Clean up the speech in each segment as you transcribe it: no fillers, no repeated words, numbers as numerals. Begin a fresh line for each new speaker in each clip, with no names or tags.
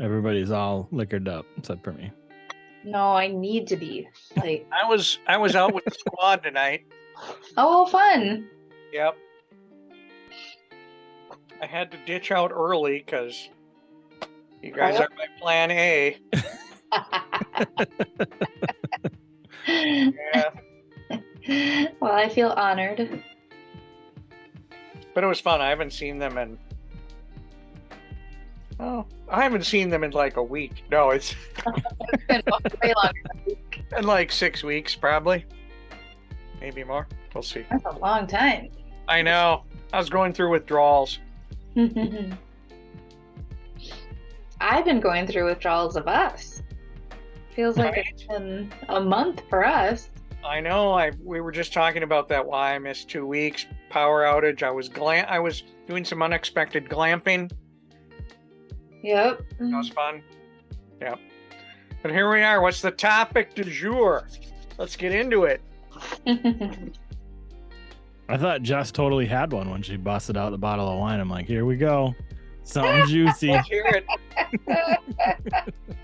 Everybody's all liquored up except for me.
No, I need to be. Like,
I was out with the squad tonight.
oh, fun.
Yep. I had to ditch out early because you guys are my plan A. Yeah.
Well, I feel honored.
But it was fun. I haven't seen them in like a week. No, it's
It's been way longer.
in like 6 weeks, probably. Maybe more. We'll see.
That's a long time.
I know. I was going through withdrawals.
I've been going through withdrawals of us. Feels like it's been a month for us.
I know. We were just talking about that. Why I missed 2 weeks. Power outage. I was doing some unexpected glamping.
Yep.
That was fun. Yep. But here we are. What's the topic du jour? Let's get into it.
I thought Jess totally had one when she busted out the bottle of wine. I'm like, here we go. Something juicy.
Let's hear it.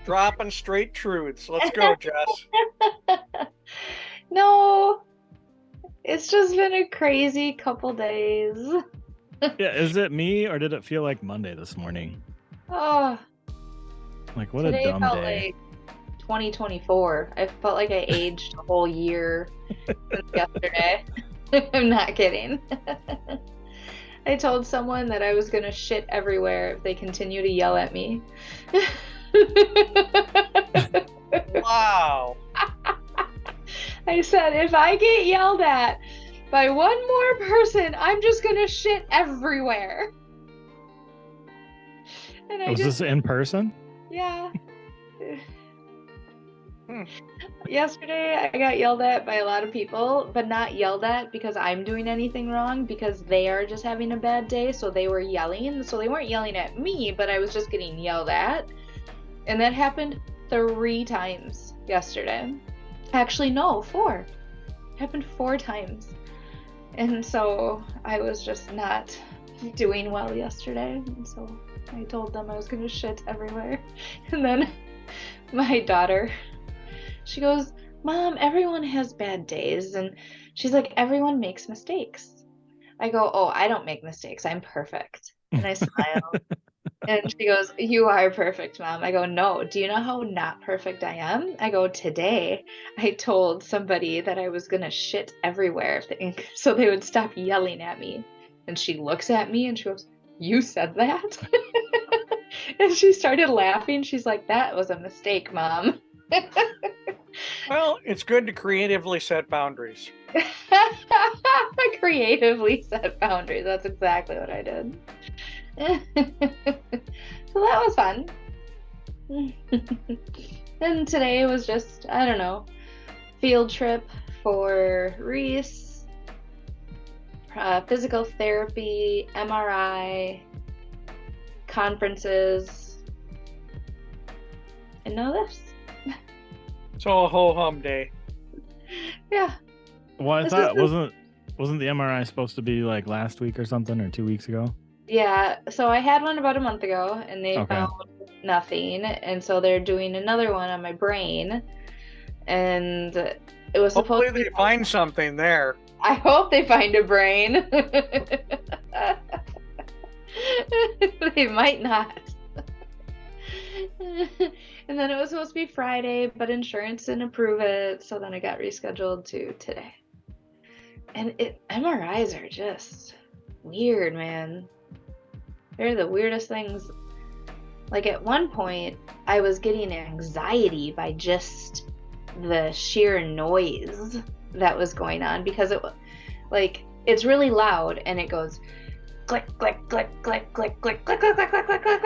Dropping straight truths. Let's go, Jess.
No, it's just been a crazy couple days.
Yeah, is it me or did it feel like Monday this morning?
Oh,
Like, what
today
a dumb
felt
day.
like 2024. I felt like I aged a whole year since yesterday. I'm not kidding. I told someone that I was gonna shit everywhere if they continue to yell at me.
Wow.
I said, if I get yelled at by one more person, I'm just gonna shit everywhere. And
Was this in person?
Yeah. Yesterday, I got yelled at by a lot of people, but not yelled at because I'm doing anything wrong, because they are just having a bad day, so they were yelling. So they weren't yelling at me, but I was just getting yelled at. And that happened 3 times yesterday. Actually, no, 4. It happened 4 times. And so I was just not doing well yesterday. And so I told them I was going to shit everywhere. And then my daughter, she goes, Mom, everyone has bad days. And she's like, everyone makes mistakes. I go, oh, I don't make mistakes. I'm perfect. And I smile. And she goes, you are perfect, Mom. I go, no. Do you know how not perfect I am? I go, today I told somebody that I was going to shit everywhere so they would stop yelling at me. And she looks at me and she goes, you said that? And she started laughing. She's like, that was a mistake, Mom.
Well, it's good to creatively set boundaries.
Creatively set boundaries. That's exactly what I did. So that was fun. And today was just, I don't know, field trip for Reese, physical therapy, MRI, conferences, and now this.
So a ho-hum day.
Yeah.
Well, I thought wasn't the MRI supposed to be like last week or something, or 2 weeks ago?
Yeah, so I had one about a month ago, and they found nothing, and so they're doing another one on my brain, and it was supposed
Hopefully they find something there.
I hope they find a brain. They might not. And then it was supposed to be Friday, but insurance didn't approve it, so then it got rescheduled to today. And MRIs are just weird, man. They're the weirdest things. Like at one point, I was getting anxiety by just the sheer noise that was going on, because it's really loud and it goes click click click click click click click click click click click click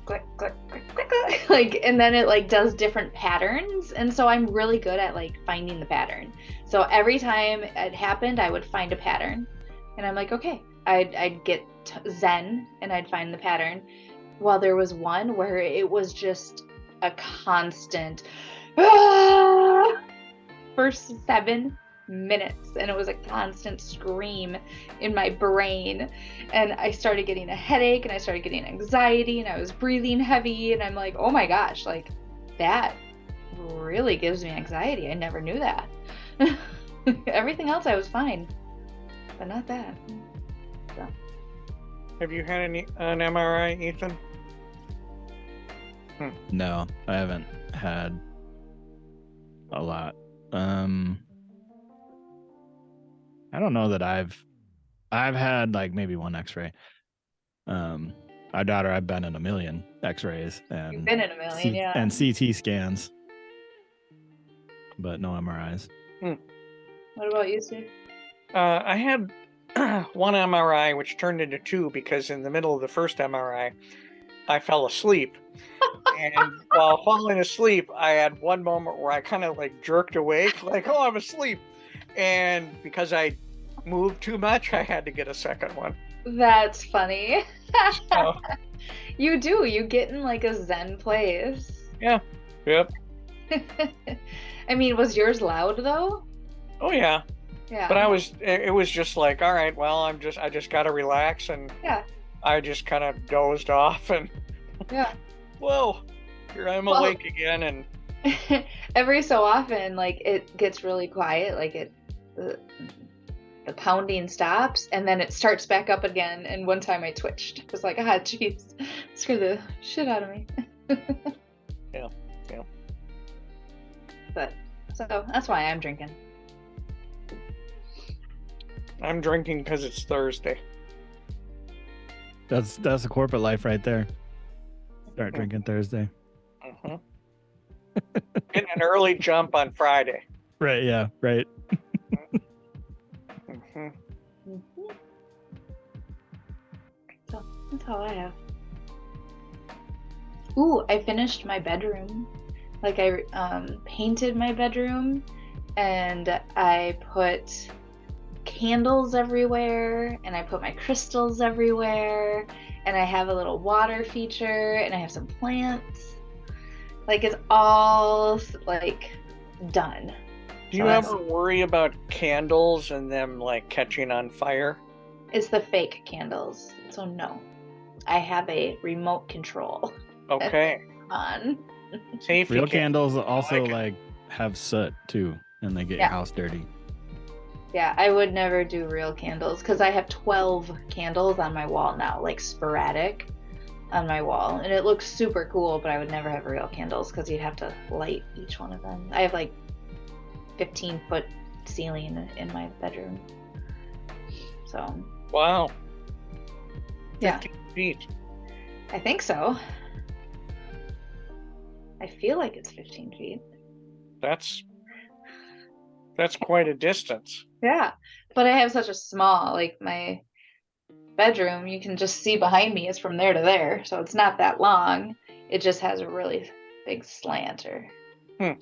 click click click click click, like, and then it like does different patterns, and so I'm really good at like finding the pattern. So every time it happened, I would find a pattern, and I'm like, okay, I'd get zen and I'd find the pattern. While there was one where it was just a constant for 7 minutes, and it was a constant scream in my brain, and I started getting a headache, and I started getting anxiety, and I was breathing heavy, and I'm like, oh my gosh, like that really gives me anxiety. I never knew that. Everything else I was fine, but not that. So.
Have you had an MRI, Ethan?
No, I haven't had a lot. I don't know that I've had like maybe one X-ray. I doubt I've been in a million X-rays and
You've been in a million, yeah.
and CT scans, but no MRIs.
What about you, Steve?
I had one MRI, which turned into two because in the middle of the first MRI, I fell asleep. And while falling asleep, I had one moment where I kind of like jerked awake, like, oh, I'm asleep. And because I moved too much, I had to get a second one.
That's funny.
So,
You do. You get in like a Zen place.
yeah. Yep.
I mean, was yours loud though?
Oh yeah.
Yeah.
But it was just like, all right, well, I just got to relax. And
yeah.
I just kind of dozed off and,
Yeah.
whoa, here I'm awake again. And
every so often, like it gets really quiet, like the pounding stops, and then it starts back up again. And one time I twitched. It was like, ah, jeez, scare the shit out of me.
Yeah.
But so that's why I'm drinking.
I'm drinking because it's Thursday.
That's the corporate life right there. Start drinking Thursday.
Mm-hmm. Getting an early jump on Friday.
Right, yeah, right.
Mm-hmm.
So that's all I have. Ooh, I finished my bedroom. Like I painted my bedroom, and I put candles everywhere, and I put my crystals everywhere, and I have a little water feature, and I have some plants. Like it's all like done.
Do you ever worry about candles and them like catching on fire?
It's the fake candles, so no. I have a remote control.
Okay.
On.
Safety
Real candles also
like
like have soot too, and they get your house dirty.
Yeah, I would never do real candles because I have 12 candles on my wall now, like sporadic on my wall, and it looks super cool, but I would never have real candles because you'd have to light each one of them. I have like 15-foot ceiling in my bedroom. So.
Wow. 15
yeah.
feet.
I think so. I feel like it's 15 feet.
That's quite a distance.
Yeah, but I have such a small, like my bedroom, you can just see behind me is from there to there, so it's not that long. It just has a really big slanter. Well,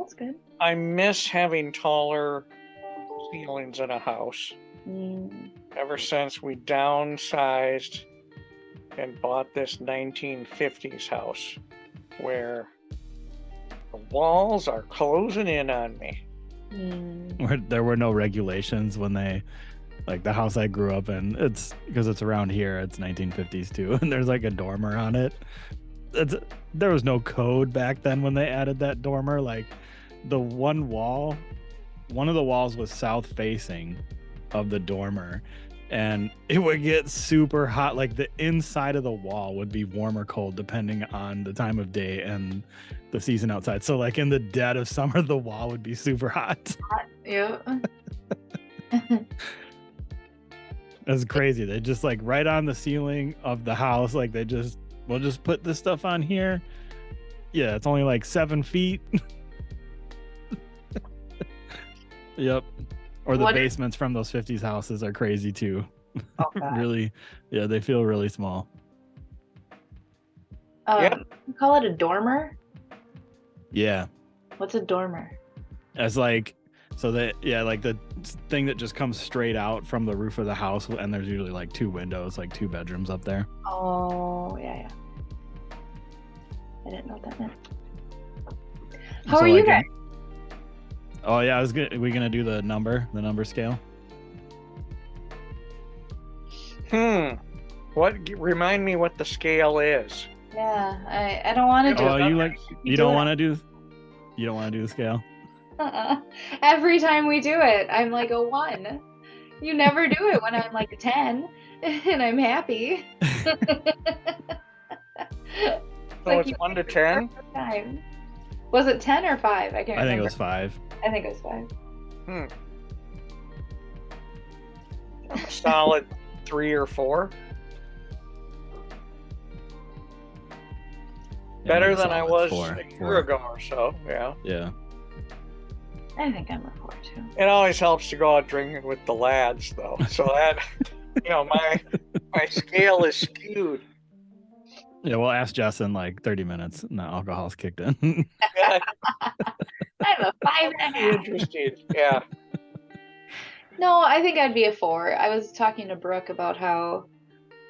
that's good.
I miss having taller ceilings in a house. Ever since we downsized and bought this 1950s house where the walls are closing in on me.
Where there were no regulations when they, like the house I grew up in, it's because it's around here, it's 1950s too, and there's like a dormer on it. There was no code back then when they added that dormer. Like the one of the walls was south facing of the dormer, and it would get super hot. Like the inside of the wall would be warm or cold depending on the time of day and the season outside. So like in the dead of summer, the wall would be super hot.
Yeah.
That's crazy. They just like right on the ceiling of the house, like we'll just put this stuff on here. Yeah, it's only like 7 feet. Yep. Or the basements from those 50s houses are crazy too. Really, yeah, they feel really small.
You call it a dormer?
Yeah.
What's a dormer?
As like, so that, yeah, like the thing that just comes straight out from the roof of the house, and there's usually like 2 windows, like 2 bedrooms up there.
Oh, yeah. I didn't know what that meant. How are you guys?
Oh yeah, we gonna do the number scale?
Remind me what the scale is.
Yeah, I don't want to do
Oh,
it.
you don't want to do the scale?
Every time we do it, I'm like a 1. You never do it when I'm like a 10 and I'm happy.
So it's 1 to 10?
Was it 10 or 5? I can't remember.
I think it was 5.
I think it was 5.
I'm a solid 3 or 4.
Yeah,
Better than I was
4.
a year ago or so, yeah.
Yeah.
I think I'm a 4 too.
It always helps to go out drinking with the lads, though. So that, my scale is skewed.
Yeah, we'll ask Jess in like 30 minutes and the alcohol's kicked in.
Yeah,
I'm a 5.5.
interesting. Yeah.
No, I think I'd be a 4. I was talking to Brooke about how,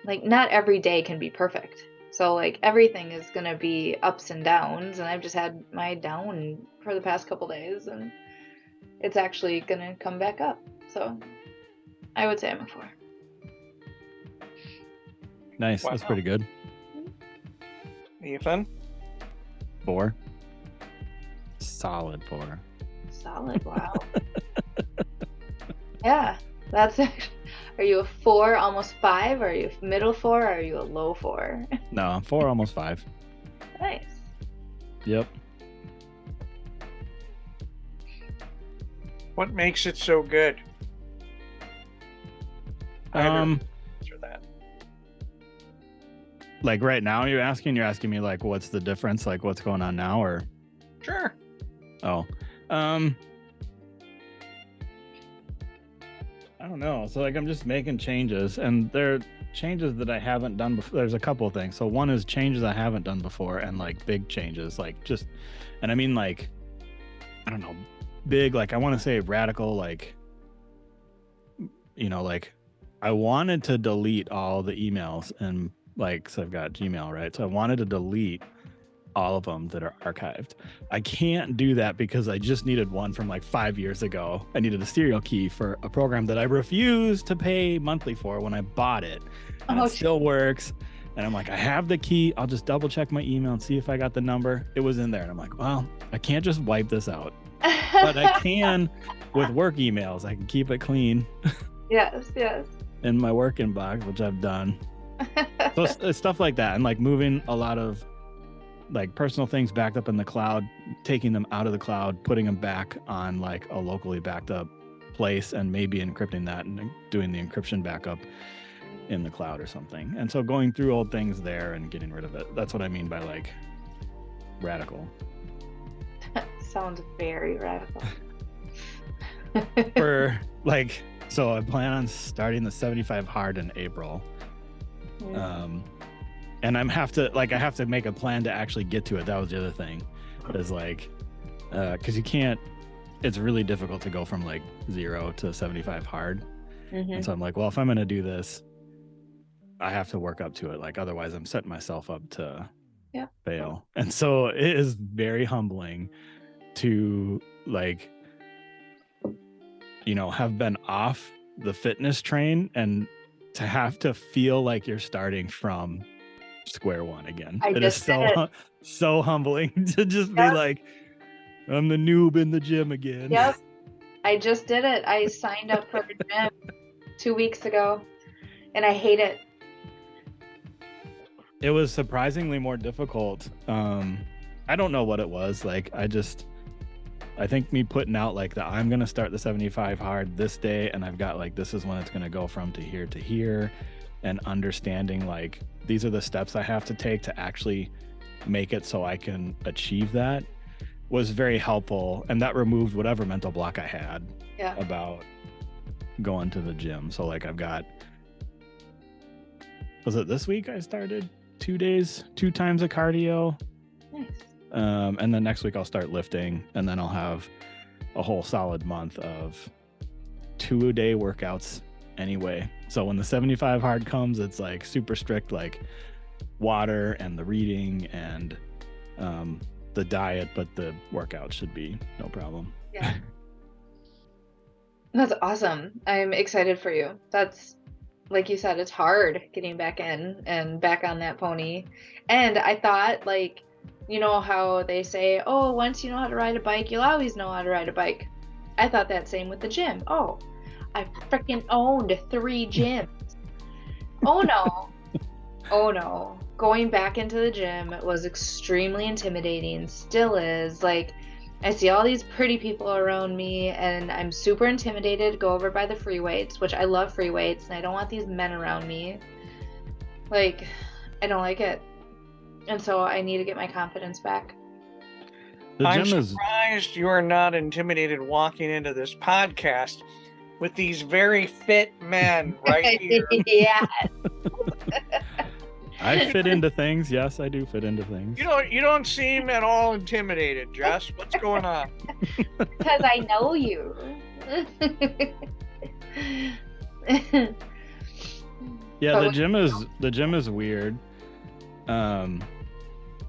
like, not every day can be perfect. So, like, everything is going to be ups and downs, and I've just had my down for the past couple days, and it's actually going to come back up. So, I would say I'm a 4.
Nice.
Wow.
That's pretty good.
Ethan?
4. Solid 4.
Solid, wow. Yeah, that's actually... Are you a 4, almost 5? Are you a middle 4? Or are you a low 4?
No, I'm 4, almost 5.
Nice.
Yep.
What makes it so good? Answer that.
Like right now, you're asking me like, what's the difference? Like, what's going on now, or?
Sure.
Oh, I don't know. So like I'm just making changes, and they're changes that I haven't done before. There's a couple of things. So one is changes I haven't done before, and like big changes, like just, and I mean like, I don't know, big, like I want to say radical, like, like I wanted to delete all the emails, and like, so I've got Gmail, right? So I wanted to delete all of them that are archived. I can't do that because I just needed one from like 5 years ago. I needed a serial key for a program that I refused to pay monthly for when I bought it. And it still works. And I'm like, I have the key. I'll just double check my email and see if I got the number. It was in there. And I'm like, well, I can't just wipe this out. But I can with work emails. I can keep it clean.
Yes.
In my work inbox, which I've done. So it's stuff like that. And like moving a lot of like personal things backed up in the cloud, taking them out of the cloud, putting them back on like a locally backed up place, and maybe encrypting that and doing the encryption backup in the cloud or something. And so going through old things there and getting rid of it. That's what I mean by like radical.
Sounds very radical.
For like, so I plan on starting the 75 hard in April. And I have to make a plan to actually get to it. That was the other thing, is like, because you can't, it's really difficult to go from like 0 to 75 hard. And so I'm like, well, if I'm going to do this, I have to work up to it. Like, otherwise I'm setting myself up to fail. And so it is very humbling to like, have been off the fitness train and to have to feel like you're starting from square one again. It is so humbling to just be like, I'm the noob in the gym again.
Yep. I just did it. I signed up for the gym 2 weeks ago and I hate it.
It was surprisingly more difficult. I don't know what it was. Like, I think me putting out like I'm going to start the 75 hard this day, and I've got like, this is when it's going to go from to here, and understanding like, these are the steps I have to take to actually make it so I can achieve that, was very helpful. And that removed whatever mental block I had about going to the gym. So like was it this week I started 2 times of cardio?
Nice.
And then next week I'll start lifting, and then I'll have a whole solid month of 2-a-day workouts anyway. So when the 75 hard comes, it's like super strict, like water and the reading and the diet, but the workout should be no problem.
Yeah. That's awesome. I'm excited for you. That's, like you said, it's hard getting back in and back on that pony. And I thought, like, you know how they say, oh, once you know how to ride a bike, you'll always know how to ride a bike. I thought that same with the gym. Oh, I freaking owned 3 gyms. Oh no. Oh no. Going back into the gym was extremely intimidating, still is. Like, I see all these pretty people around me, and I'm super intimidated to go over by the free weights, which I love free weights, and I don't want these men around me. Like, I don't like it. And so I need to get my confidence back.
I'm surprised you are not intimidated walking into this podcast with these very fit men right here.
Yeah.
I fit into things. Yes, I do fit into things.
You don't seem at all intimidated, Jess. What's going on?
Because I know you.
Yeah, the gym is weird.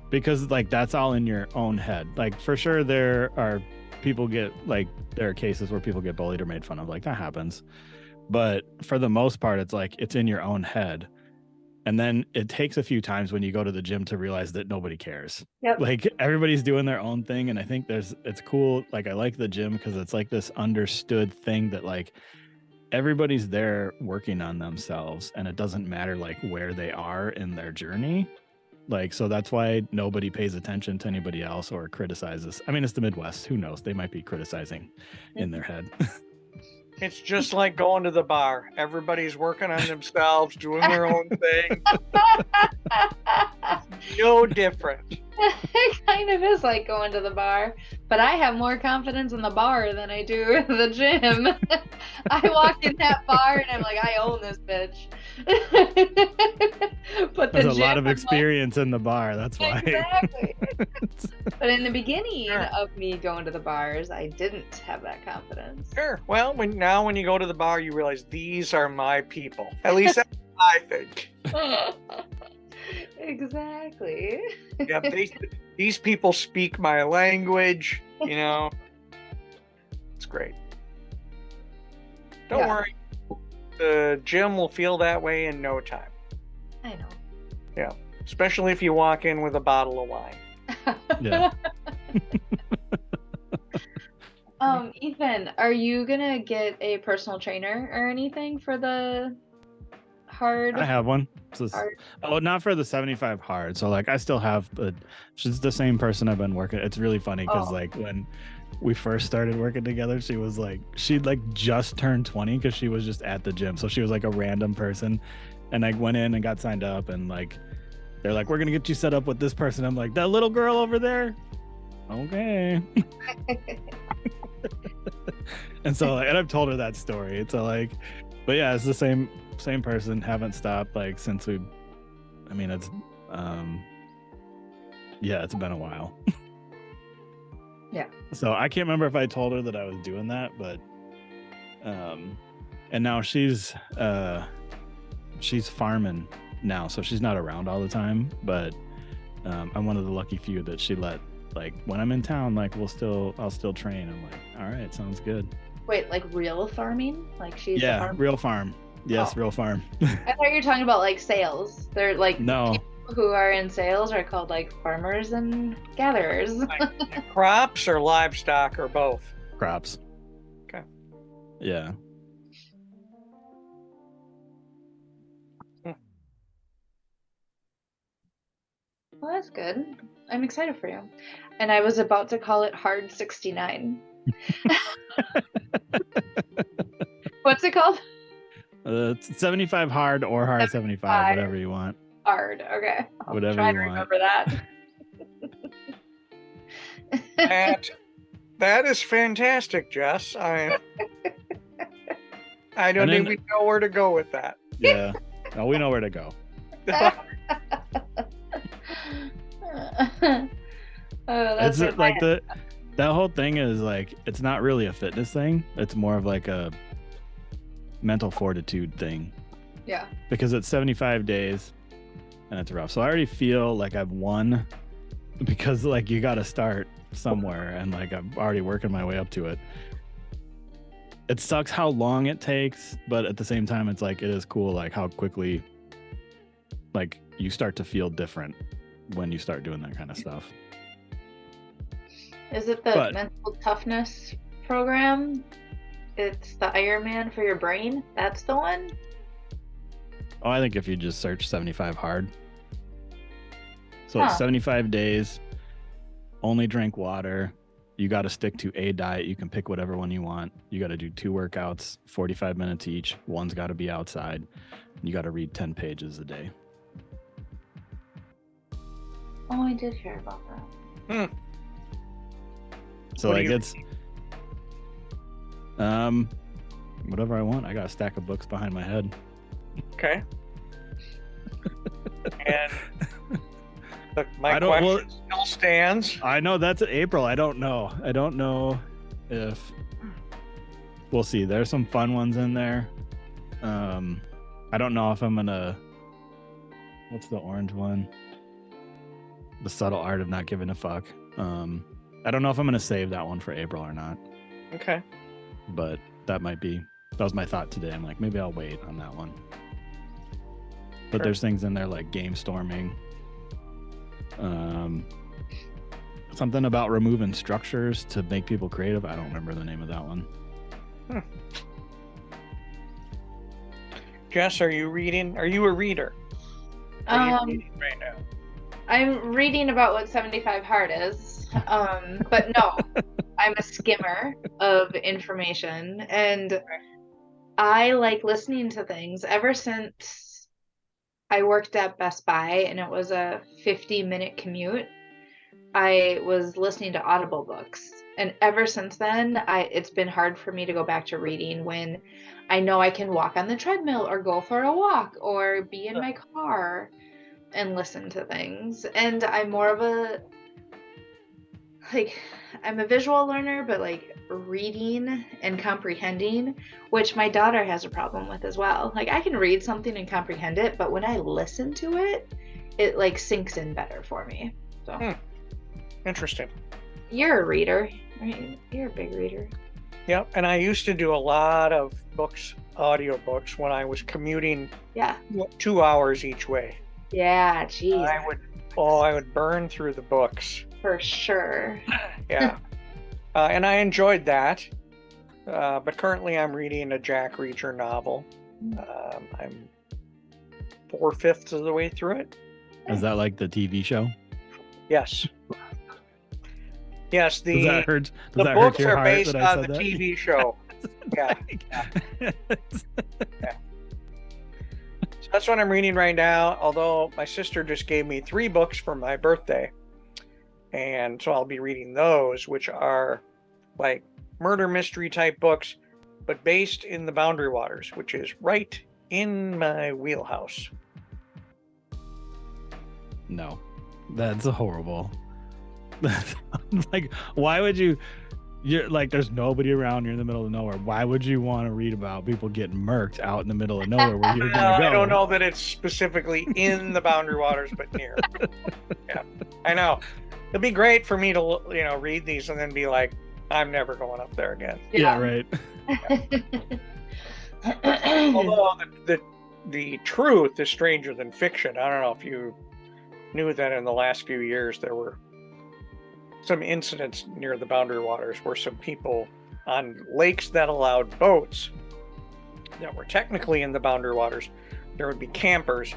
Because like that's all in your own head. Like for sure there are cases where people get bullied or made fun of. Like that happens. But for the most part, it's like it's in your own head. And then it takes a few times when you go to the gym to realize that nobody cares.
Yep.
Like everybody's doing their own thing. And I think it's cool. Like I like the gym because it's like this understood thing that like everybody's there working on themselves, and it doesn't matter like where they are in their journey. Like, so that's why nobody pays attention to anybody else or criticizes. I mean, it's the Midwest. Who knows? They might be criticizing in their head.
It's just like going to the bar. Everybody's working on themselves, doing their own thing. No different.
It kind of is like going to the bar, but I have more confidence in the bar than I do in the gym. I walk in that bar and I'm like, I own this bitch. But
there's a lot of experience in the bar. That's why.
Exactly. But in the beginning of me going to the bars, I didn't have that confidence.
Sure. Well, when you go to the bar, you realize these are my people. At least that's what I think.
Exactly.
Yeah, these people speak my language, you know. It's great. Don't worry. The gym will feel that way in no time.
I know.
Yeah. Especially if you walk in with a bottle of wine.
Yeah.
Ethan, are you gonna get a personal trainer or anything for the hard?
I have one. Oh, not for the 75 hard. So like I still have, but she's the same person I've been working. It's really funny because like when we first started working together, she'd like just turned 20 because she was just at the gym. So she was like a random person, and I went in and got signed up, and like they're like, we're gonna get you set up with this person. I'm like, that little girl over there. Okay. And so like, and I've told her that story. It's like, but yeah, it's the same person. Haven't stopped like since it's it's been a while.
Yeah.
So I can't remember if I told her that I was doing that, but and now she's farming now, so she's not around all the time, but I'm one of the lucky few that she let, like when I'm in town, like I'll still train. I'm like, all right, sounds good.
Wait, like real farming? Like she's
real farm. Yes, real farm.
I thought you were talking about like sales. They're like
no.
People who are in sales are called like farmers and gatherers.
Like crops or livestock or both?
Crops.
Okay.
Yeah.
Well, that's good. I'm excited for you. And I was about to call it Hard 69. What's it called?
75 hard or hard 75, whatever you want.
Hard, okay. I'll
whatever
try
you
to
want.
remember that.
That is fantastic, Jess. I don't even know where to go with that.
Yeah. No, we know where to go.
That's
it's like that whole thing is like, it's not really a fitness thing. It's more of like a mental fortitude thing.
Yeah.
Because it's 75 days and it's rough. So I already feel like I've won because like you got to start somewhere, and like I'm already working my way up to it. It sucks how long it takes, but at the same time, it's like it is cool, like how quickly, like you start to feel different when you start doing that kind of stuff.
Is it the
But-
mental toughness program? It's the Iron Man for your brain. That's the one.
Oh, I think if you just search 75 hard. So it's
Huh.
75 days, only drink water. You got to stick to a diet. You can pick whatever one you want. You got to do 2 workouts, 45 minutes each. One's got to be outside. You got to read 10 pages a day.
Oh, I did hear about that.
So
What do
like
you
it's whatever I want. I got a stack of books behind my head.
Okay. And my
I don't- well-
question still stands.
I know that's April. I don't know if we'll see. There's some fun ones in there. I don't know if I'm gonna. What's the orange one? The subtle art of not giving a fuck. I don't know if I'm gonna save that one for April or not,
Okay.
but that was my thought today. I'm like, maybe I'll wait on that one. But
Sure.
there's things in there like game storming. Something about removing structures to make people creative. I don't remember the name of that one.
Jess, are you reading? Are you a reader? What are you reading right now?
I'm reading about what 75 hard is. But no, I'm a skimmer of information, and I like listening to things. Ever since I worked at Best Buy and it was a 50-minute commute, I was listening to Audible books. And ever since then, it's been hard for me to go back to reading when I know I can walk on the treadmill or go for a walk or be in my car and listen to things. And I'm more of I'm a visual learner, but like reading and comprehending, which my daughter has a problem with as well. Like I can read something and comprehend it, but when I listen to it, it like sinks in better for me. So
Interesting.
You're a reader, right? You're a big reader.
Yep. And I used to do a lot of books, audiobooks, when I was commuting
Yeah.
2 hours each way.
Yeah, geez.
I would burn through the books.
For sure.
Yeah. And I enjoyed that. But currently I'm reading a Jack Reacher novel. I'm 4/5 of the way through it.
Is that like the TV show?
Yes. Yes,
Does that hurt
books
your
are
heart
based
that I
on
said
the
that?
TV show. Yeah. So that's what I'm reading right now, although my sister just gave me 3 books for my birthday. And so I'll be reading those, which are like murder mystery type books, but based in the Boundary Waters, which is right in my wheelhouse.
No, that's horrible. Like, why would you? You're like, there's nobody around. You're in the middle of nowhere. Why would you want to read about people getting murked out in the middle of nowhere where you're gonna go?
I don't know that it's specifically in the Boundary Waters, but near. Yeah, I know. It'd be great for me to, read these and then be like, I'm never going up there again.
Yeah, right.
Although the truth is stranger than fiction. I don't know if you knew that in the last few years there were some incidents near the Boundary Waters where some people on lakes that allowed boats that were technically in the Boundary Waters, there would be campers,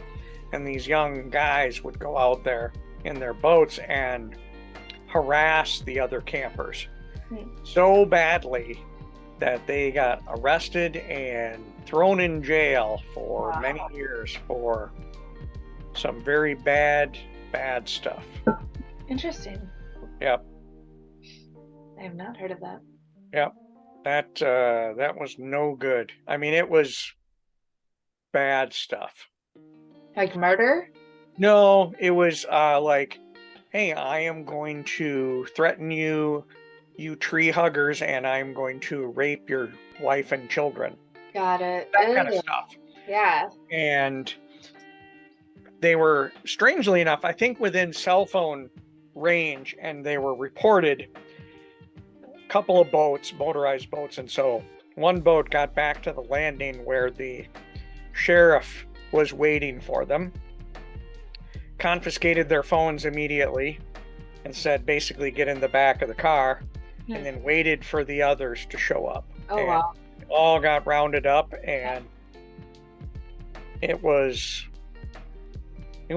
and these young guys would go out there in their boats and harass the other campers so badly that they got arrested and thrown in jail for many years for some very bad stuff.
Interesting.
Yep.
I have not heard of that.
Yep. That was no good. I mean, it was bad stuff.
Like murder?
No, it was like, hey, I am going to threaten you tree huggers, and I'm going to rape your wife and children.
Got it.
That kind of stuff.
Yeah.
And they were, strangely enough, I think within cell phone range, and they were reported a couple of boats, motorized boats, and so one boat got back to the landing where the sheriff was waiting for them, confiscated their phones immediately, and said basically get in the back of the car, and then waited for the others to show up.
Oh,
and
wow.
all got rounded up, and it was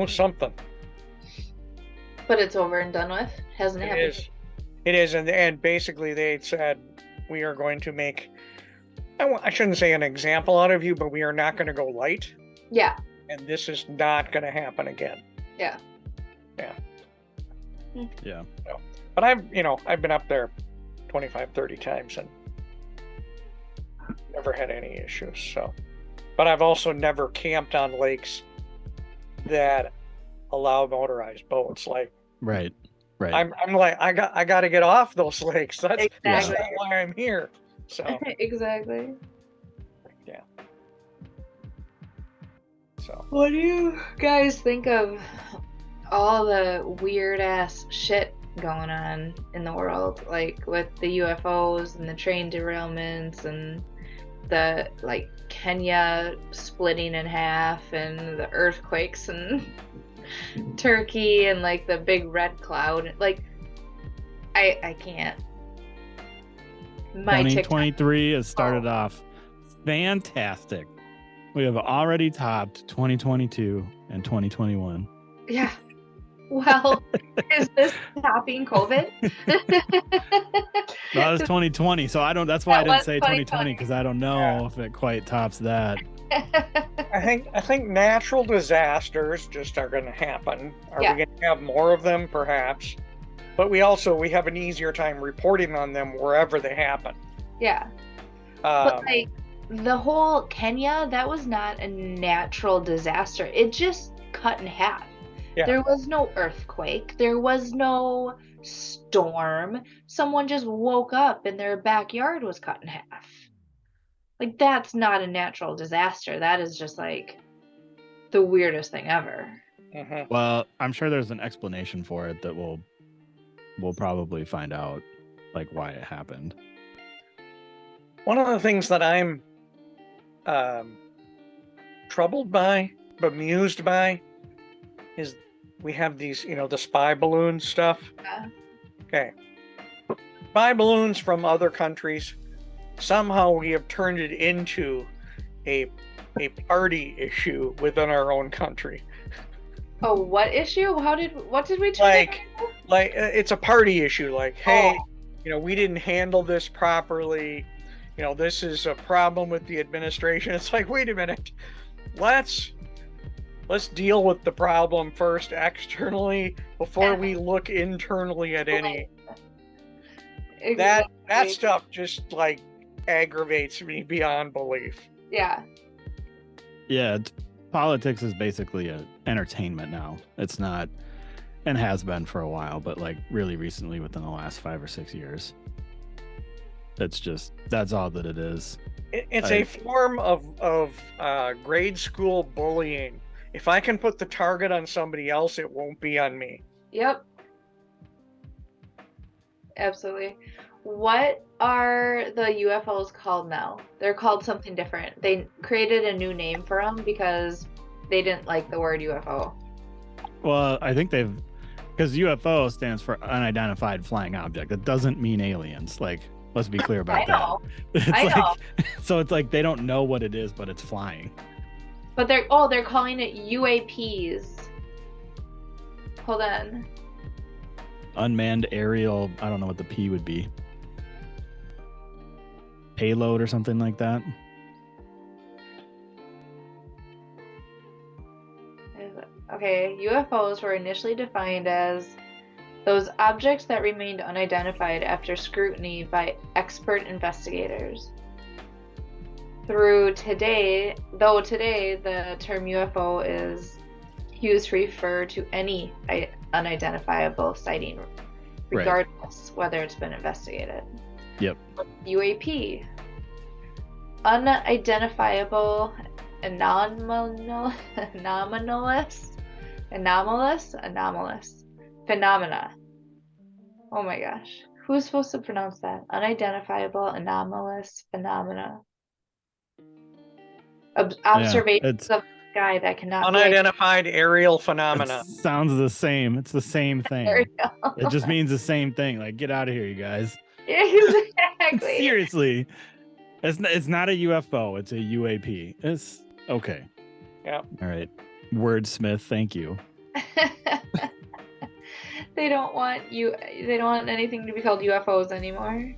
something.
But it's over and done with. Hasn't happened.
It is, and basically they said, we are going to make, I shouldn't say an example out of you, but we are not going to go light.
Yeah.
And this is not going to happen again.
Yeah.
But I've been up there 25, 30 times and never had any issues. So, but I've also never camped on lakes that allow motorized boats. Like,
Right.
I'm like, I got to get off those lakes. That's
Exactly.
not why I'm here. So
Exactly.
yeah. So
What do you guys think of all the weird ass shit going on in the world, like with the UFOs and the train derailments and the like Kenya splitting in half and the earthquakes and Turkey and like the big red cloud? Like I can't. My TikTok.
2023 has started off fantastic. We have already topped 2022 and 2021.
Yeah. Well, is this topping COVID?
That was 2020, so I don't. That's why I
That
didn't
was
say 2020 because I don't know if it quite tops that.
I think natural disasters just are going to happen. Are
Yeah.
we going to have more of them? Perhaps. But we have an easier time reporting on them wherever they happen.
Yeah. But like the whole Kenya, that was not a natural disaster. It just cut in half.
Yeah.
There was no earthquake. There was no storm. Someone just woke up and their backyard was cut in half. Like, that's not a natural disaster. That is just like the weirdest thing ever.
Mm-hmm.
Well, I'm sure there's an explanation for it that we'll probably find out, like why it happened.
One of the things that I'm troubled by, bemused by, is we have these, the spy balloon stuff.
Yeah.
Okay. Spy balloons from other countries. Somehow we have turned it into a party issue within our own country.
Oh, what issue? What did we turn it into?
Like it's a party issue. Like, hey, we didn't handle this properly. This is a problem with the administration. It's like, wait a minute. Let's deal with the problem first externally before we look internally at any.
Exactly.
That stuff just like aggravates me beyond belief.
Yeah.
Yeah, politics is basically an entertainment now. It's not, and has been for a while, but like really recently within the last 5 or 6 years. That's all that it is.
It's a form of grade school bullying. If I can put the target on somebody else, it won't be on me.
Yep. Absolutely. What are the UFOs called now? They're called something different. They created a new name for them because they didn't like the word UFO.
Well, I think because UFO stands for unidentified flying object. It doesn't mean aliens. Like, let's be clear about that.
I know.
So it's like they don't know what it is, but it's flying.
But they're calling it UAPs. Hold on.
Unmanned aerial, I don't know what the P would be. Payload or something like that.
Okay, UFOs were initially defined as those objects that remained unidentified after scrutiny by expert investigators. Though today the term UFO is used to refer to any unidentifiable sighting, regardless whether it's been investigated.
Yep.
UAP, unidentifiable anomalous phenomena. Oh my gosh. Who's supposed to pronounce that? Unidentifiable anomalous phenomena.
Yeah,
Observations
it's
of the sky that cannot be
Unidentified aerial
it
phenomena.
sounds the same. It's the same thing.
identified.
It just means the same thing. Like, get out of here, you guys.
Exactly.
Seriously, it's not a UFO. It's a UAP. It's okay.
Yeah.
All right, wordsmith. Thank you.
They don't want anything to be called UFOs anymore.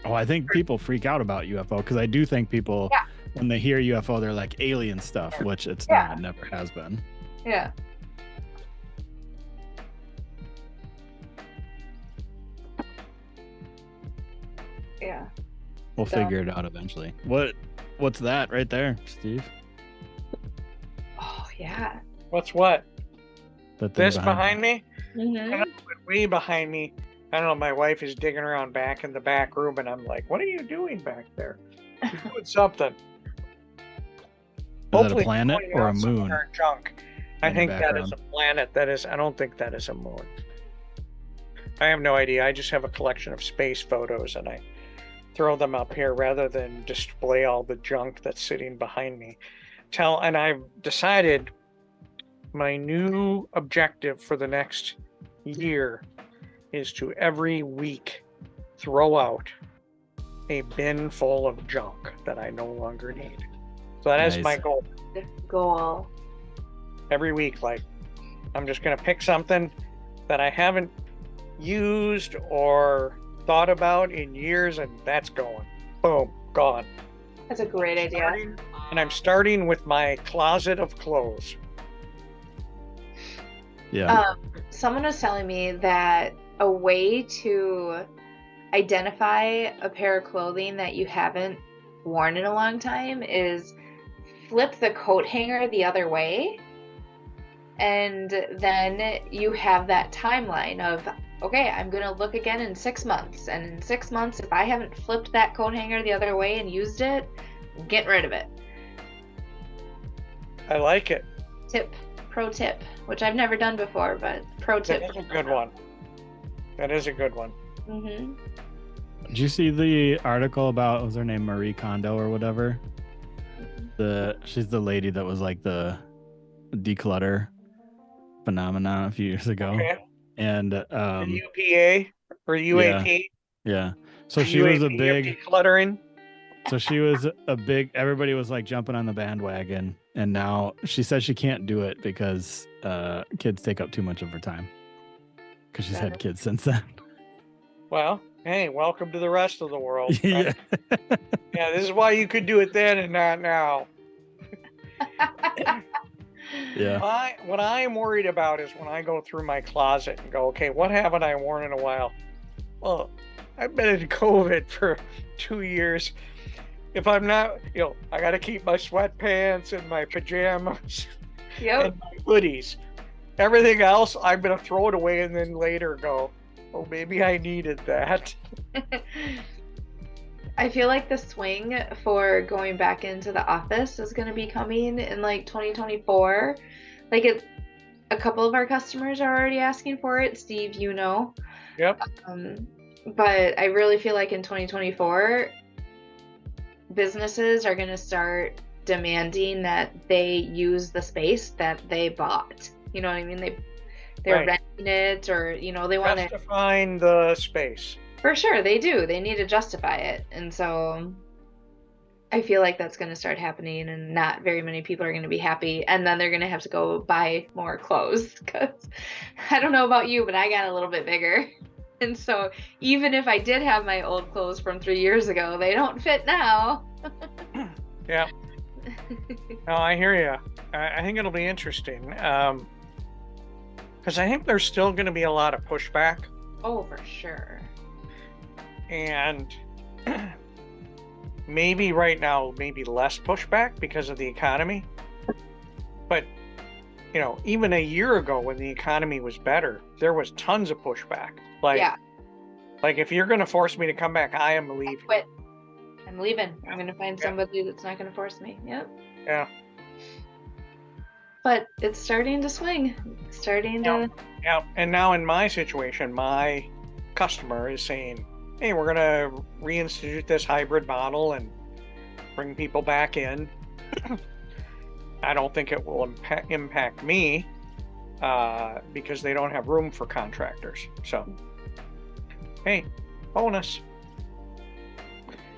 Oh, I think people freak out about UFO because I do think people,
Yeah.
when they hear UFO, they're like alien stuff, which it's
Yeah.
not. It never has been.
Yeah. Yeah.
We'll
So-
figure it out eventually. What's that right there, Steve?
Oh yeah.
What's what?
That thing
This behind me?
Mhm.
Way behind me. I don't know. My wife is digging around back in the back room, and I'm like, "What are you doing back there? You're doing something."
Is that a planet
pointing
or a
out some of
moon?
her junk. I
in the
think that is
background?
a planet. I don't think that is a moon. I have no idea. I just have a collection of space photos, and I throw them up here rather than display all the junk that's sitting behind me. And I've decided my new objective for the next year is to every week throw out a bin full of junk that I no longer need. So that is
Nice.
my goal.
Goal.
Every week, like, I'm just going to pick something that I haven't used or thought about in years, and that's going. Boom, gone.
That's a great idea.
And I'm starting with my closet of clothes.
Yeah.
Someone was telling me that a way to identify a pair of clothing that you haven't worn in a long time is flip the coat hanger the other way, and then you have that timeline of, okay, I'm gonna look again in 6 months, and in 6 months, if I haven't flipped that coat hanger the other way and used it, get rid of it.
I like it.
Pro tip, which I've never done before, but pro tip.
That is a good one. That is a good one.
Mm-hmm.
Did you see the article about, what was her name, Marie Kondo or whatever? She's the lady that was like the declutter phenomenon a few years ago.
Okay.
And
The UPA or UAP?
yeah. So she was a
UAP of
big
decluttering.
So she was a big, everybody was like jumping on the bandwagon. And now she says she can't do it because kids take up too much of her time. Because she's had kids since then.
Well, hey, welcome to the rest of the world.
Yeah.
Yeah, this is why you could do it then and not now.
Yeah.
What I am worried about is when I go through my closet and go, okay, what haven't I worn in a while? Well, I've been in COVID for 2 years. If I'm not, I got to keep my sweatpants and my pajamas and my hoodies. Everything else, I'm going to throw it away and then later go, oh, maybe I needed that.
I feel like the swing for going back into the office is going to be coming in like 2024. Like a couple of our customers are already asking for it. Steve, you know.
Yep.
But I really feel like in 2024, businesses are going to start demanding that they use the space that they bought. You know what I mean? They're renting it, or they want to
justifying the space.
For sure, they do. They need to justify it, and so I feel like that's going to start happening, and not very many people are going to be happy, and then they're going to have to go buy more clothes. Because I don't know about you, but I got a little bit bigger, and so even if I did have my old clothes from 3 years ago, they don't fit now.
Yeah. No, I hear you. I think it'll be interesting. Because I think there's still going to be a lot of pushback.
Oh, for sure.
And maybe right now, maybe less pushback because of the economy. But, even a year ago when the economy was better, there was tons of pushback. Like if you're going to force me to come back, I am leaving.
I quit. I'm leaving. I'm going to find somebody that's not going to force me. Yep.
Yeah.
but it's starting to swing.
Yeah. And now in my situation, my customer is saying, hey, we're going to reinstitute this hybrid model and bring people back in. I don't think it will impact me because they don't have room for contractors. So, hey, bonus.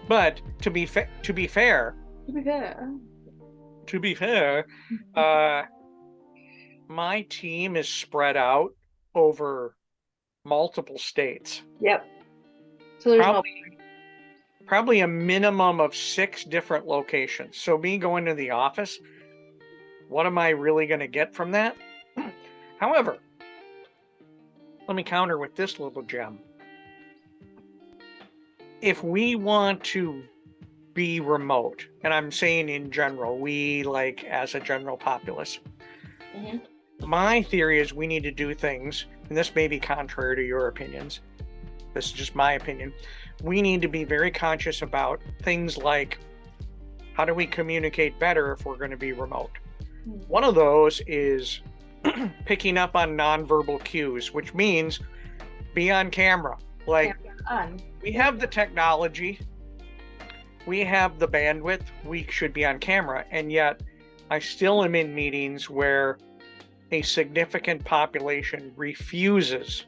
But to be fair, my team is spread out over multiple states.
Yep. So there's
probably a minimum of 6 different locations. So me going to the office, what am I really going to get from that? However, let me counter with this little gem. If we want to be remote, and I'm saying in general, we like as a general populace, my theory is we need to do things, and this may be contrary to your opinions, this is just my opinion, we need to be very conscious about things like how do we communicate better if we're going to be remote. One of those is picking up on nonverbal cues, which means be on camera. Like, we have the technology, we have the bandwidth, we should be on camera, and yet I still am in meetings where a significant population refuses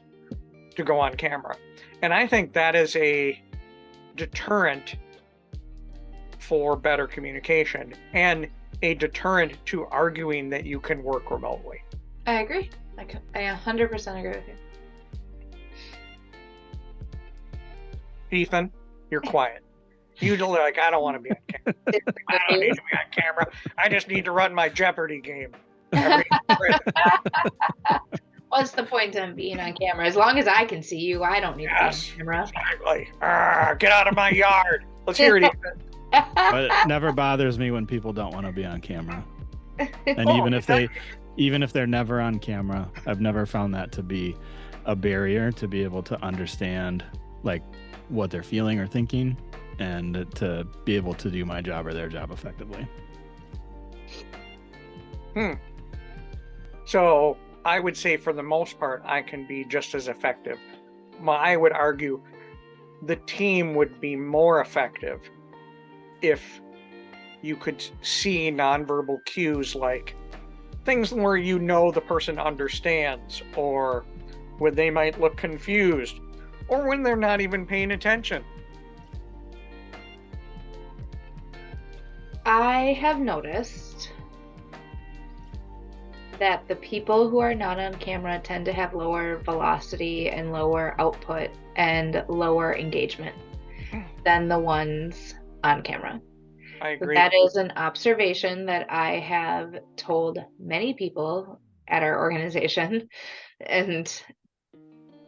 to go on camera. And I think that is a deterrent for better communication and a deterrent to arguing that you can work remotely.
I agree. I 100% agree with you.
Ethan, you're quiet. Usually, like, I don't want to be on camera. I don't need to be on camera. I just need to run my Jeopardy game.
What's the point of being on camera? As long as I can see you, I don't need to be on camera.
Exactly. Get out of my yard. Let's hear it, Ethan.
But it never bothers me when people don't want to be on camera. And even if they're never on camera, I've never found that to be a barrier to be able to understand like what they're feeling or thinking and to be able to do my job or their job effectively.
So I would say for the most part, I can be just as effective. I would argue the team would be more effective if you could see nonverbal cues, like things where you know the person understands, or when they might look confused, or when they're not even paying attention.
I have noticed that the people who are not on camera tend to have lower velocity and lower output and lower engagement than the ones on camera.
I agree.
That is an observation that I have told many people at our organization, and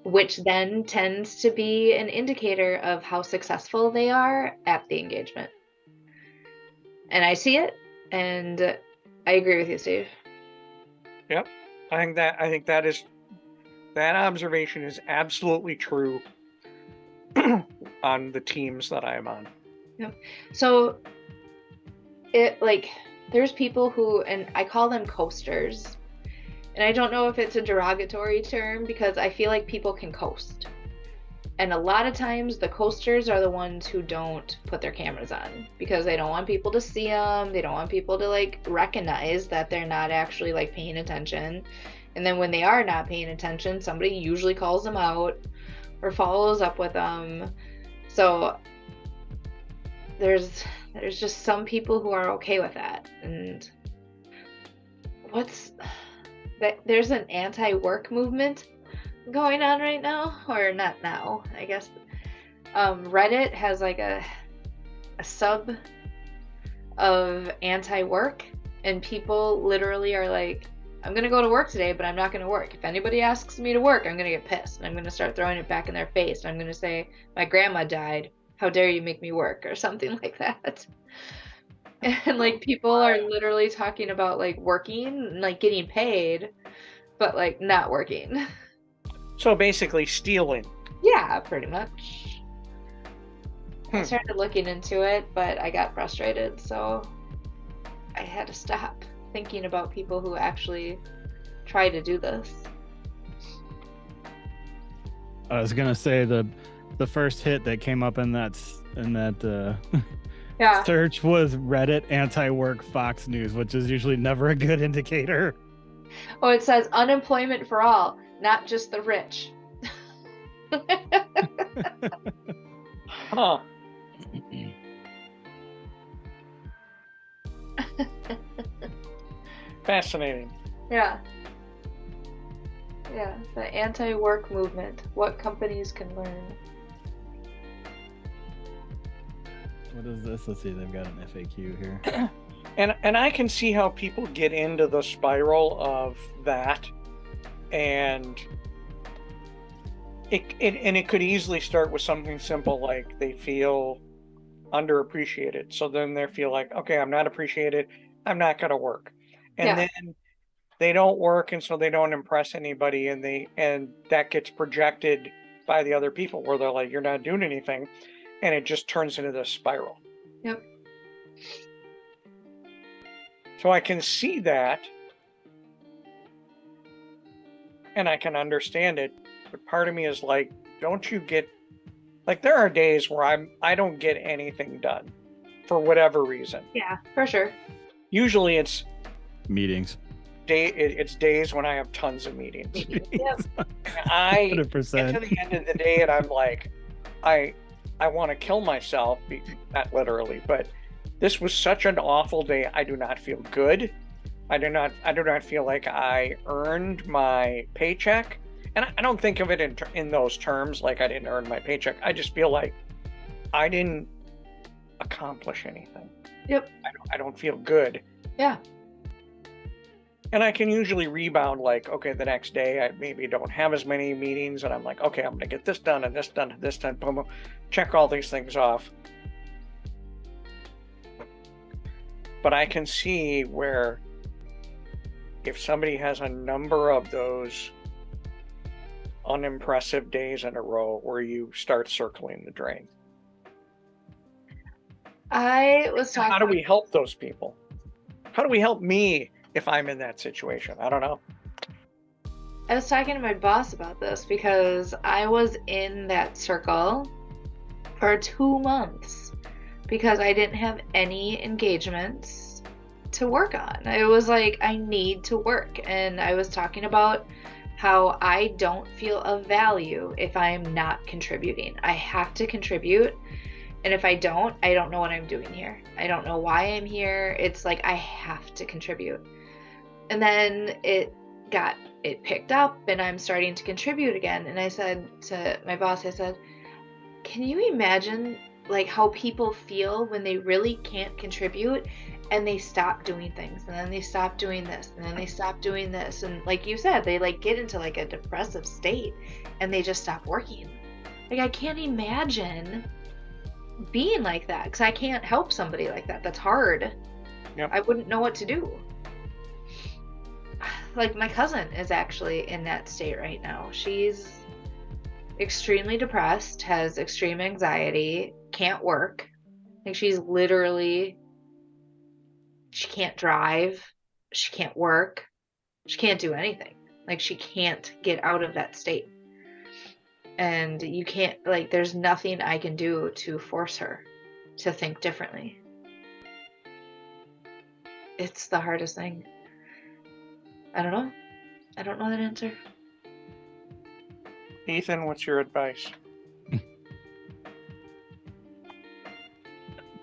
which then tends to be an indicator of how successful they are at the engagement. And I see it, and I agree with you, Steve.
Yep. I think that observation is absolutely true on the teams that I am on.
Yep. So there's people who, and I call them coasters, and I don't know if it's a derogatory term because I feel like people can coast. And a lot of times the coasters are the ones who don't put their cameras on because they don't want people to see them. They don't want people to like recognize that they're not actually like paying attention. And then when they are not paying attention, somebody usually calls them out or follows up with them. So there's just some people who are okay with that. And there's an anti-work movement going on right now, or not now, I guess. Reddit has like a sub of anti-work, and people literally are like, I'm gonna go to work today, but I'm not gonna work. If anybody asks me to work, I'm gonna get pissed, and I'm gonna start throwing it back in their face, and I'm gonna say, my grandma died, how dare you make me work, or something like that. And like people are literally talking about like working, like getting paid, but like not working.
So basically stealing.
Yeah, pretty much. I started looking into it, but I got frustrated, so I had to stop. thinking about people who actually try to do this.
I was gonna say the first hit that came up in that
Yeah.
search was Reddit anti-work Fox News, which is usually never a good indicator.
Oh, it says unemployment for all, not just the rich.
Huh. Fascinating.
Yeah. Yeah, the anti-work movement. What companies can learn.
What is this? Let's see. They've got an FAQ here.
And I can see how people get into the spiral of that, and it could easily start with something simple like they feel underappreciated. So then they feel like, okay, I'm not appreciated, I'm not going to work, and
Yeah.
then they don't work, and so they don't impress anybody, and that gets projected by the other people where they're like, you're not doing anything, and it just turns into this spiral.
Yep.
So I can see that, and I can understand it, but part of me is like, don't you get, like, there are days where I don't get anything done for whatever reason.
Yeah, for sure.
Usually it's
Meetings.
it's days when I have tons of meetings.
Yep.
And I
100%.
get to the end of the day and I'm like, I want to kill myself, not literally, but this was such an awful day. I do not feel good. I do not feel like I earned my paycheck. And I don't think of it in those terms, like I didn't earn my paycheck. I just feel like I didn't accomplish anything.
Yep.
I don't feel good.
Yeah.
And I can usually rebound, like, okay, the next day I maybe don't have as many meetings, and I'm like, okay, I'm gonna get this done and this done and this done, boom, boom, check all these things off. But I can see where if somebody has a number of those unimpressive days in a row where you start circling the drain.
I was talking.
How do we help those people? How do we help me if I'm in that situation? I don't know.
I was talking to my boss about this because I was in that circle for 2 months because I didn't have any engagements to work on. It was like, I need to work. And I was talking about how I don't feel of value if I'm not contributing. I have to contribute. And if I don't know what I'm doing here. I don't know why I'm here. It's like, I have to contribute. And then it picked up and I'm starting to contribute again. And I said to my boss, I said, can you imagine like how people feel when they really can't contribute and they stop doing things and then they stop doing this and then they stop doing this, and like you said, they like get into like a depressive state and they just stop working. Like, I can't imagine being like that because I can't help somebody like that. That's hard.
Yep.
I wouldn't know what to do. Like, my cousin is actually in that state right now. She's extremely depressed, has extreme anxiety, can't work. Like, she can't drive, she can't work, she can't do anything. Like, she can't get out of that state. And you can't, like, there's nothing I can do to force her to think differently. It's the hardest thing. I don't know that answer.
Ethan, what's your advice?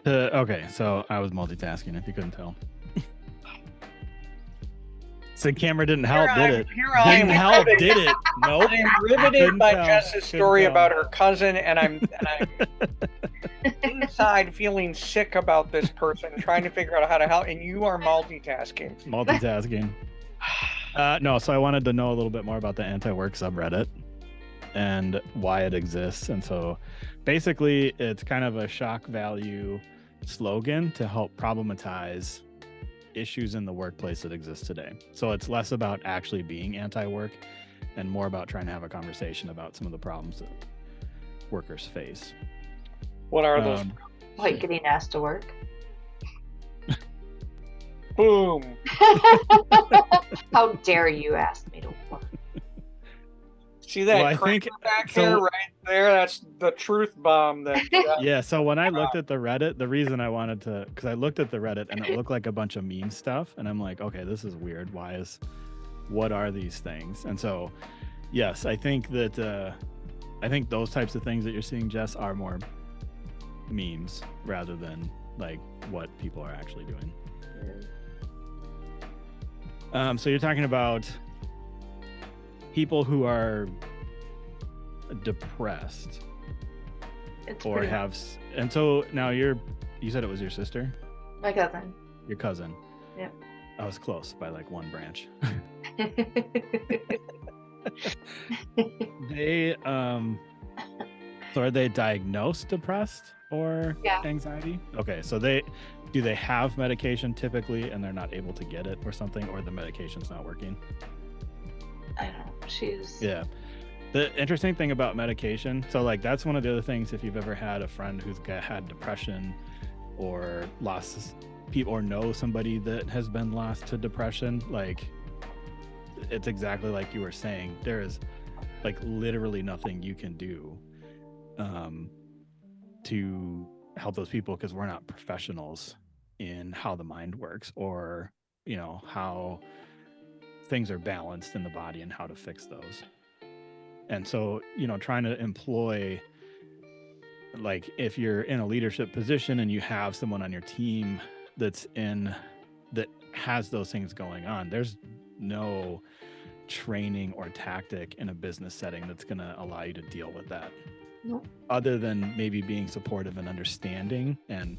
Okay, so I was multitasking if you couldn't tell. So the camera didn't help, did it? Didn't help, did it? Nope.
I'm riveted by Jess's story about her cousin, and I'm inside feeling sick about this person, trying to figure out how to help, and you are multitasking.
No, so I wanted to know a little bit more about the anti-work subreddit and why it exists. And so basically it's kind of a shock value slogan to help problematize issues in the workplace that exist today. So it's less about actually being anti-work and more about trying to have a conversation about some of the problems that workers face.
What are those?
Like getting asked to work?
Boom.
How dare you ask me to work?
See that
Well, I
crater
think
back
so.
there, right there? That's the truth bomb that.
Yeah, so when I looked at the Reddit, the reason I wanted to, because I looked at the Reddit and it looked like a bunch of meme stuff, and I'm like, okay, this is weird. What are these things? And so, yes, I think that I think those types of things that you're seeing, Jess, are more memes rather than like what people are actually doing. So you're talking about people who are depressed
It's
or
pretty
have, and so now you said it was your sister,
my cousin.
your cousin.
Yeah.
I was close by like one branch. They so are they diagnosed depressed or
Yeah.
anxiety? Okay, so do they have medication typically and they're not able to get it or something, or the medication's not working?
I don't know. She's
Yeah. The interesting thing about medication, so like that's one of the other things, if you've ever had a friend who's had depression or lost people or know somebody that has been lost to depression, like it's exactly like you were saying. There is like literally nothing you can do to help those people because we're not professionals in how the mind works or how things are balanced in the body and how to fix those. And so trying to employ, like if you're in a leadership position and you have someone on your team that has those things going on, there's no training or tactic in a business setting that's going to allow you to deal with that.
Nope.
Other than maybe being supportive and understanding and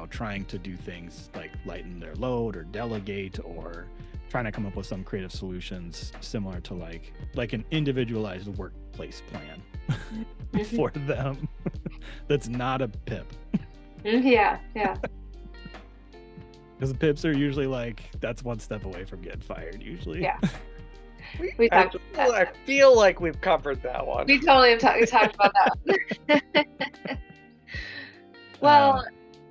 trying to do things like lighten their load or delegate or trying to come up with some creative solutions similar to like an individualized workplace plan for them that's not a pip.
Yeah.
Because the pips are usually like, that's one step away from getting fired usually.
Yeah. We talked about that.
I feel like we've covered that one.
We totally have talked about that. Well,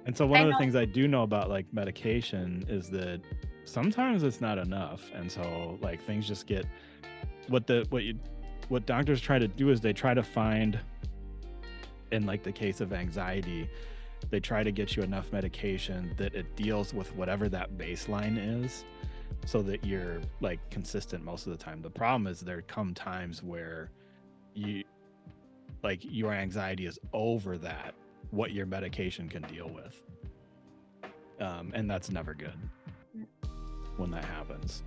and so one of the things I do know about like medication is that sometimes it's not enough, and so like things just get what doctors try to do is they try to find, in like the case of anxiety, they try to get you enough medication that it deals with whatever that baseline is so that you're like consistent most of the time. The problem is there come times where your anxiety is over that what your medication can deal with, and that's never good when that happens.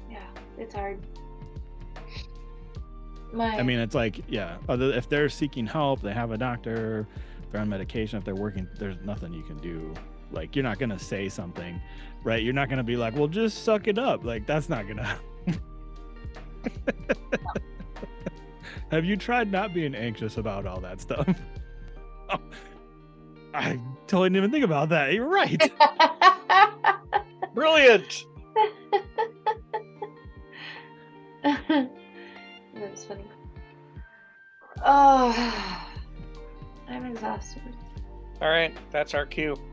Yeah, it's hard.
I mean, it's like, yeah, if they're seeking help, they have a doctor, they're on medication, if they're working, there's nothing you can do. Like, you're not going to say something, right? You're not going to be like, well, just suck it up. Like, that's not going to happen. Have you tried not being anxious about all that stuff? Oh, I totally didn't even think about that. You're right.
Brilliant.
That's funny. Oh, I'm exhausted.
All right, that's our cue.